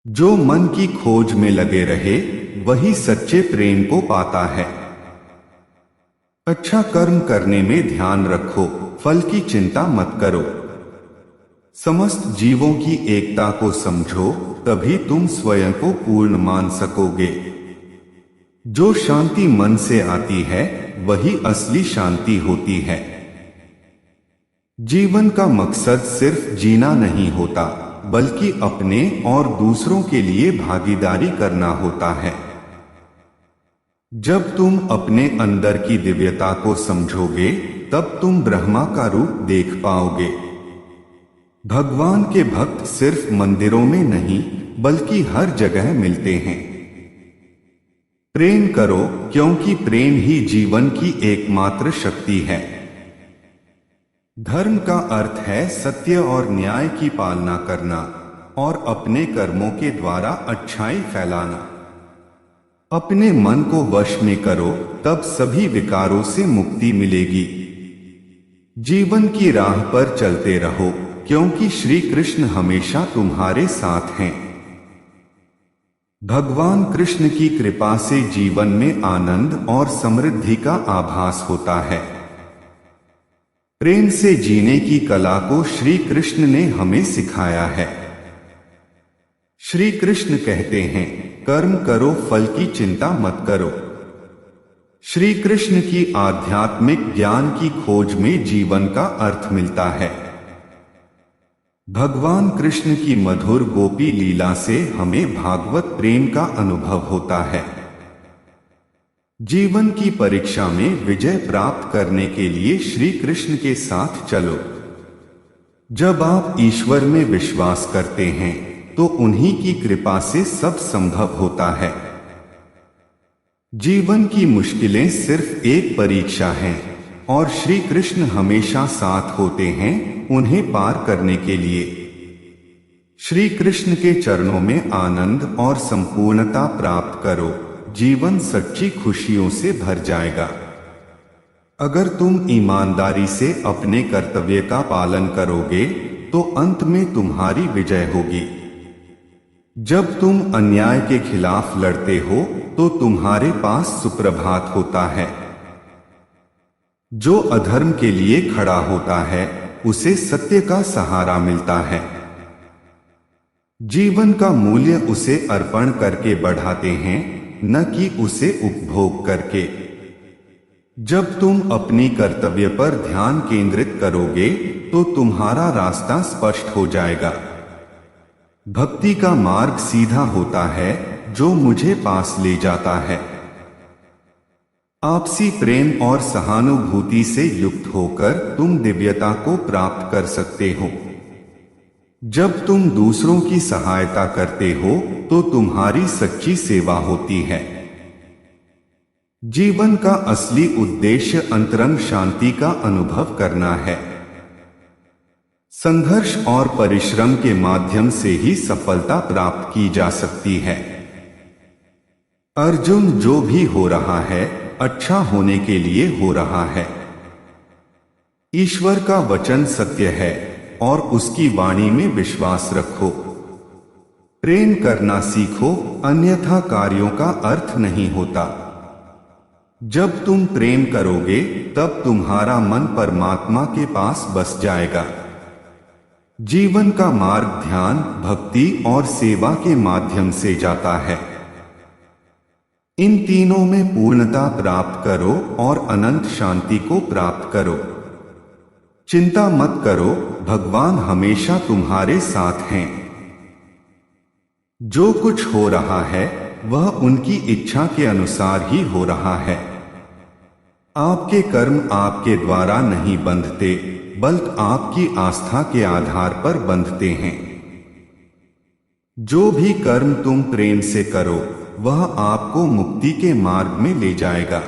जो मन की खोज में लगे रहे वही सच्चे प्रेम को पाता है। अच्छा कर्म करने में ध्यान रखो, फल की चिंता मत करो। समस्त जीवों की एकता को समझो, तभी तुम स्वयं को पूर्ण मान सकोगे। जो शांति मन से आती है वही असली शांति होती है। जीवन का मकसद सिर्फ जीना नहीं होता, बल्कि अपने और दूसरों के लिए भागीदारी करना होता है। जब तुम अपने अंदर की दिव्यता को समझोगे, तब तुम ब्रह्मा का रूप देख पाओगे। भगवान के भक्त सिर्फ मंदिरों में नहीं, बल्कि हर जगह मिलते हैं। प्रेम करो, क्योंकि प्रेम ही जीवन की एकमात्र शक्ति है। धर्म का अर्थ है सत्य और न्याय की पालना करना और अपने कर्मों के द्वारा अच्छाई फैलाना। अपने मन को वश में करो, तब सभी विकारों से मुक्ति मिलेगी। जीवन की राह पर चलते रहो, क्योंकि श्री कृष्ण हमेशा तुम्हारे साथ हैं। भगवान कृष्ण की कृपा से जीवन में आनंद और समृद्धि का आभास होता है। प्रेम से जीने की कला को श्री कृष्ण ने हमें सिखाया है। श्री कृष्ण कहते हैं, कर्म करो, फल की चिंता मत करो। श्री कृष्ण की आध्यात्मिक ज्ञान की खोज में जीवन का अर्थ मिलता है। भगवान कृष्ण की मधुर गोपी लीला से हमें भागवत प्रेम का अनुभव होता है। जीवन की परीक्षा में विजय प्राप्त करने के लिए श्री कृष्ण के साथ चलो। जब आप ईश्वर में विश्वास करते हैं, तो उन्हीं की कृपा से सब संभव होता है। जीवन की मुश्किलें सिर्फ एक परीक्षा हैं, और श्री कृष्ण हमेशा साथ होते हैं उन्हें पार करने के लिए। श्री कृष्ण के चरणों में आनंद और संपूर्णता प्राप्त करो, जीवन सच्ची खुशियों से भर जाएगा। अगर तुम ईमानदारी से अपने कर्तव्य का पालन करोगे, तो अंत में तुम्हारी विजय होगी। जब तुम अन्याय के खिलाफ लड़ते हो, तो तुम्हारे पास सुप्रभात होता है। जो अधर्म के लिए खड़ा होता है, उसे सत्य का सहारा मिलता है। जीवन का मूल्य उसे अर्पण करके बढ़ाते हैं, न कि उसे उपभोग करके। जब तुम अपनी कर्तव्य पर ध्यान केंद्रित करोगे, तो तुम्हारा रास्ता स्पष्ट हो जाएगा। भक्ति का मार्ग सीधा होता है, जो मुझे पास ले जाता है। आपसी प्रेम और सहानुभूति से युक्त होकर तुम दिव्यता को प्राप्त कर सकते हो। जब तुम दूसरों की सहायता करते हो, तो तुम्हारी सच्ची सेवा होती है। जीवन का असली उद्देश्य अंतरंग शांति का अनुभव करना है। संघर्ष और परिश्रम के माध्यम से ही सफलता प्राप्त की जा सकती है। अर्जुन, जो भी हो रहा है, अच्छा होने के लिए हो रहा है। ईश्वर का वचन सत्य है, और उसकी वाणी में विश्वास रखो। प्रेम करना सीखो, अन्यथा कार्यों का अर्थ नहीं होता। जब तुम प्रेम करोगे, तब तुम्हारा मन परमात्मा के पास बस जाएगा। जीवन का मार्ग ध्यान, भक्ति और सेवा के माध्यम से जाता है। इन तीनों में पूर्णता प्राप्त करो और अनंत शांति को प्राप्त करो। चिंता मत करो, भगवान हमेशा तुम्हारे साथ हैं। जो कुछ हो रहा है, वह उनकी इच्छा के अनुसार ही हो रहा है। आपके कर्म आपके द्वारा नहीं बंधते, बल्कि आपकी आस्था के आधार पर बंधते हैं। जो भी कर्म तुम प्रेम से करो, वह आपको मुक्ति के मार्ग में ले जाएगा।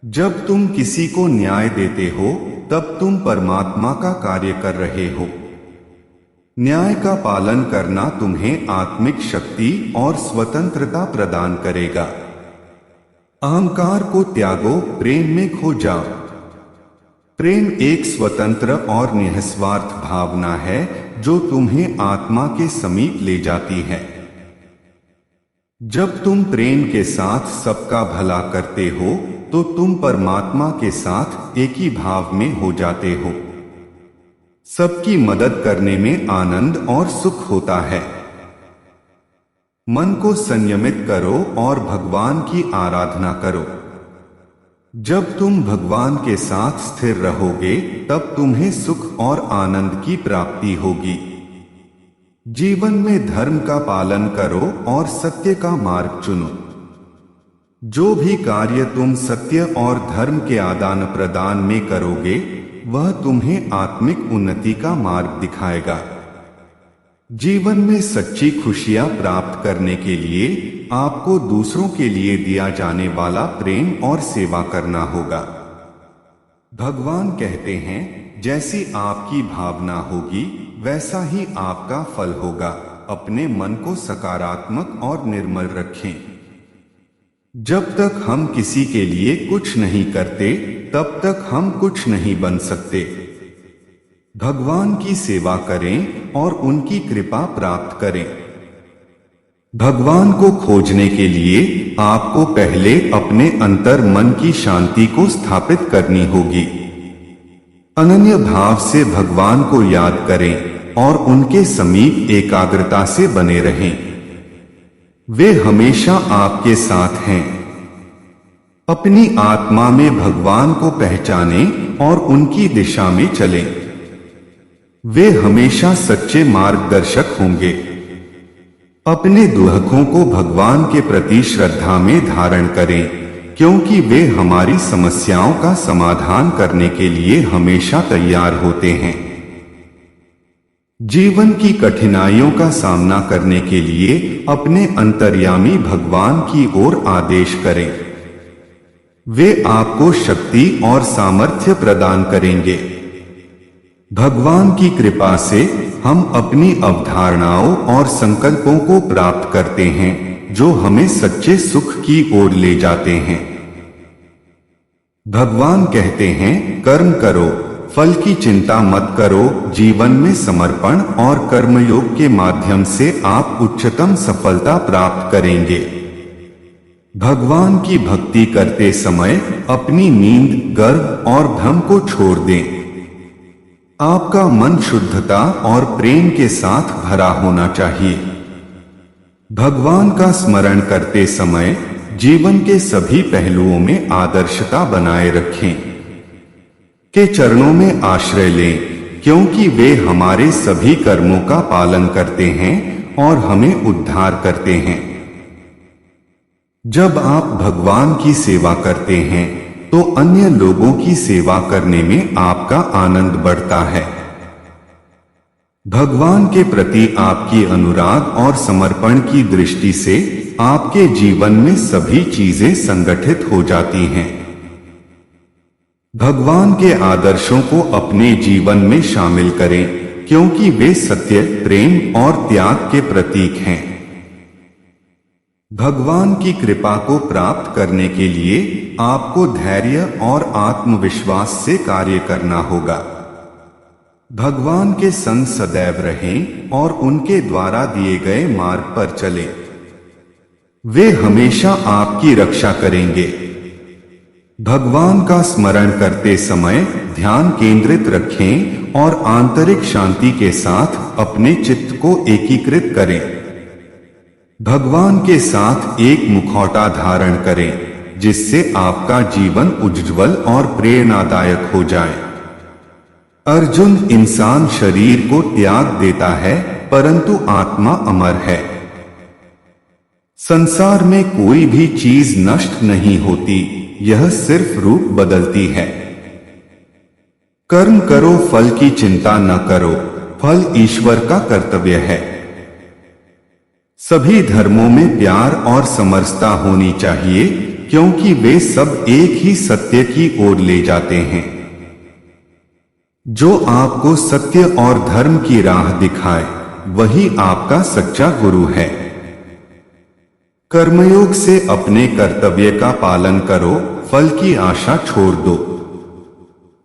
जब तुम किसी को न्याय देते हो, तब तुम परमात्मा का कार्य कर रहे हो। न्याय का पालन करना तुम्हें आत्मिक शक्ति और स्वतंत्रता प्रदान करेगा। अहंकार को त्यागो, प्रेम में खो जाओ। प्रेम एक स्वतंत्र और निस्वार्थ भावना है जो तुम्हें आत्मा के समीप ले जाती है। जब तुम प्रेम के साथ सबका भला करते हो तो तुम परमात्मा के साथ एक ही भाव में हो जाते हो। सबकी मदद करने में आनंद और सुख होता है। मन को संयमित करो और भगवान की आराधना करो। जब तुम भगवान के साथ स्थिर रहोगे तब तुम्हें सुख और आनंद की प्राप्ति होगी। जीवन में धर्म का पालन करो और सत्य का मार्ग चुनो। जो भी कार्य तुम सत्य और धर्म के आदान प्रदान में करोगे वह तुम्हें आत्मिक उन्नति का मार्ग दिखाएगा। जीवन में सच्ची खुशियां प्राप्त करने के लिए आपको दूसरों के लिए दिया जाने वाला प्रेम और सेवा करना होगा। भगवान कहते हैं, जैसी आपकी भावना होगी वैसा ही आपका फल होगा। अपने मन को सकारात्मक और निर्मल रखें। जब तक हम किसी के लिए कुछ नहीं करते तब तक हम कुछ नहीं बन सकते। भगवान की सेवा करें और उनकी कृपा प्राप्त करें। भगवान को खोजने के लिए आपको पहले अपने अंतर मन की शांति को स्थापित करनी होगी। अनन्य भाव से भगवान को याद करें और उनके समीप एकाग्रता से बने रहें। वे हमेशा आपके साथ हैं। अपनी आत्मा में भगवान को पहचानें और उनकी दिशा में चलें। वे हमेशा सच्चे मार्गदर्शक होंगे। अपने दुहकों को भगवान के प्रति श्रद्धा में धारण करें, क्योंकि वे हमारी समस्याओं का समाधान करने के लिए हमेशा तैयार होते हैं। जीवन की कठिनाइयों का सामना करने के लिए अपने अंतर्यामी भगवान की ओर आदेश करें। वे आपको शक्ति और सामर्थ्य प्रदान करेंगे। भगवान की कृपा से हम अपनी अवधारणाओं और संकल्पों को प्राप्त करते हैं जो हमें सच्चे सुख की ओर ले जाते हैं। भगवान कहते हैं, कर्म करो, फल की चिंता मत करो। जीवन में समर्पण और कर्मयोग के माध्यम से आप उच्चतम सफलता प्राप्त करेंगे। भगवान की भक्ति करते समय अपनी नींद, गर्व और भ्रम को छोड़ दें। आपका मन शुद्धता और प्रेम के साथ भरा होना चाहिए। भगवान का स्मरण करते समय जीवन के सभी पहलुओं में आदर्शता बनाए रखें। के चरणों में आश्रय लें, क्योंकि वे हमारे सभी कर्मों का पालन करते हैं और हमें उद्धार करते हैं। जब आप भगवान की सेवा करते हैं तो अन्य लोगों की सेवा करने में आपका आनंद बढ़ता है। भगवान के प्रति आपकी अनुराग और समर्पण की दृष्टि से आपके जीवन में सभी चीजें संगठित हो जाती हैं। भगवान के आदर्शों को अपने जीवन में शामिल करें, क्योंकि वे सत्य, प्रेम और त्याग के प्रतीक हैं। भगवान की कृपा को प्राप्त करने के लिए आपको धैर्य और आत्मविश्वास से कार्य करना होगा। भगवान के संग सदैव रहें और उनके द्वारा दिए गए मार्ग पर चलें। वे हमेशा आपकी रक्षा करेंगे। भगवान का स्मरण करते समय ध्यान केंद्रित रखें और आंतरिक शांति के साथ अपने चित्त को एकीकृत करें। भगवान के साथ एक मुखौटा धारण करें, जिससे आपका जीवन उज्ज्वल और प्रेरणादायक हो जाए। अर्जुन, इंसान शरीर को त्याग देता है परंतु आत्मा अमर है। संसार में कोई भी चीज नष्ट नहीं होती, यह सिर्फ रूप बदलती है। कर्म करो, फल की चिंता न करो, फल ईश्वर का कर्तव्य है। सभी धर्मों में प्यार और समरसता होनी चाहिए, क्योंकि वे सब एक ही सत्य की ओर ले जाते हैं। जो आपको सत्य और धर्म की राह दिखाए वही आपका सच्चा गुरु है। कर्मयोग से अपने कर्तव्य का पालन करो, फल की आशा छोड़ दो।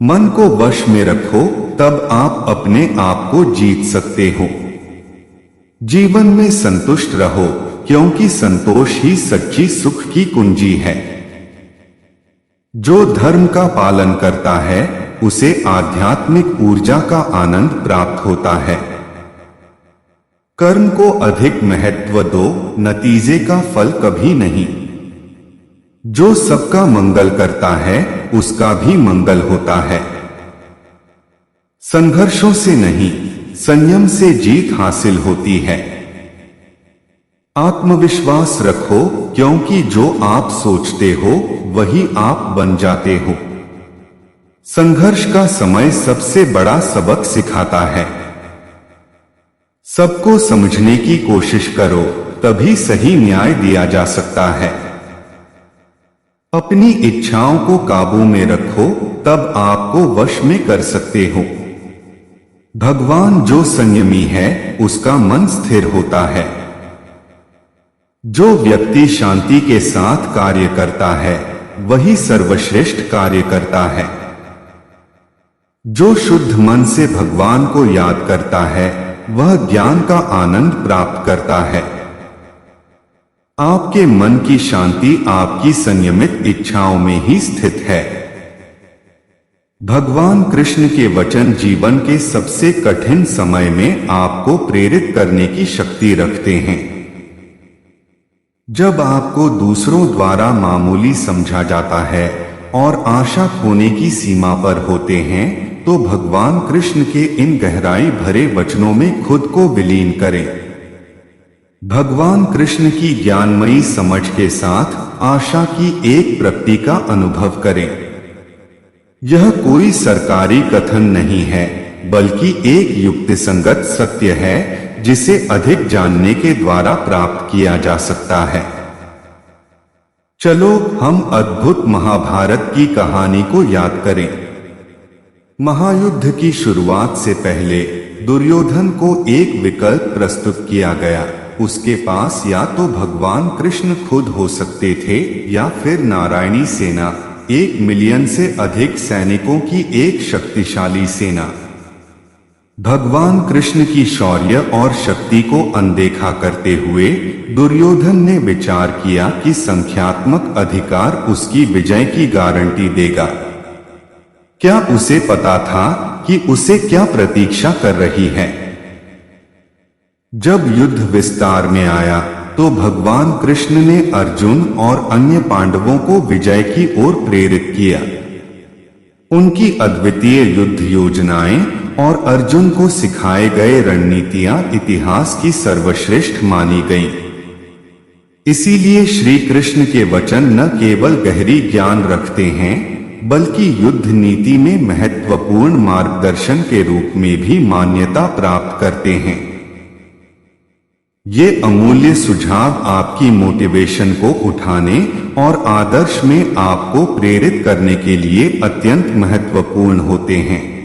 मन को वश में रखो, तब आप अपने आप को जीत सकते हो। जीवन में संतुष्ट रहो, क्योंकि संतोष ही सच्ची सुख की कुंजी है। जो धर्म का पालन करता है उसे आध्यात्मिक ऊर्जा का आनंद प्राप्त होता है। कर्म को अधिक महत्व दो, नतीजे का फल कभी नहीं। जो सबका मंगल करता है उसका भी मंगल होता है। संघर्षों से नहीं, संयम से जीत हासिल होती है। आत्मविश्वास रखो, क्योंकि जो आप सोचते हो वही आप बन जाते हो। संघर्ष का समय सबसे बड़ा सबक सिखाता है। सबको समझने की कोशिश करो, तभी सही न्याय दिया जा सकता है। अपनी इच्छाओं को काबू में रखो, तब आपको वश में कर सकते हो। भगवान जो संयमी है उसका मन स्थिर होता है। जो व्यक्ति शांति के साथ कार्य करता है वही सर्वश्रेष्ठ कार्य करता है। जो शुद्ध मन से भगवान को याद करता है वह ज्ञान का आनंद प्राप्त करता है। आपके मन की शांति आपकी संयमित इच्छाओं में ही स्थित है। भगवान कृष्ण के वचन जीवन के सबसे कठिन समय में आपको प्रेरित करने की शक्ति रखते हैं। जब आपको दूसरों द्वारा मामूली समझा जाता है और आशा खोने की सीमा पर होते हैं, तो भगवान कृष्ण के इन गहराई भरे वचनों में खुद को विलीन करें। भगवान कृष्ण की ज्ञानमयी समझ के साथ आशा की एक प्रकृति का अनुभव करें। यह कोई सरकारी कथन नहीं है, बल्कि एक युक्तिसंगत सत्य है जिसे अधिक जानने के द्वारा प्राप्त किया जा सकता है। चलो हम अद्भुत महाभारत की कहानी को याद करें। महायुद्ध की शुरुआत से पहले दुर्योधन को एक विकल्प प्रस्तुत किया गया। उसके पास या तो भगवान कृष्ण खुद हो सकते थे या फिर नारायणी सेना, 1 मिलियन से अधिक सैनिकों की एक शक्तिशाली सेना। भगवान कृष्ण की शौर्य और शक्ति को अनदेखा करते हुए दुर्योधन ने विचार किया कि संख्यात्मक अधिकार उसकी विजय की गारंटी देगा। क्या उसे पता था कि उसे क्या प्रतीक्षा कर रही है? जब युद्ध विस्तार में आया तो भगवान कृष्ण ने अर्जुन और अन्य पांडवों को विजय की ओर प्रेरित किया। उनकी अद्वितीय युद्ध योजनाएं और अर्जुन को सिखाए गए रणनीतियां इतिहास की सर्वश्रेष्ठ मानी गईं। इसीलिए श्री कृष्ण के वचन न केवल गहरी ज्ञान रखते हैं, बल्कि युद्ध नीति में महत्वपूर्ण मार्गदर्शन के रूप में भी मान्यता प्राप्त करते हैं। ये अमूल्य सुझाव आपकी मोटिवेशन को उठाने और आदर्श में आपको प्रेरित करने के लिए अत्यंत महत्वपूर्ण होते हैं।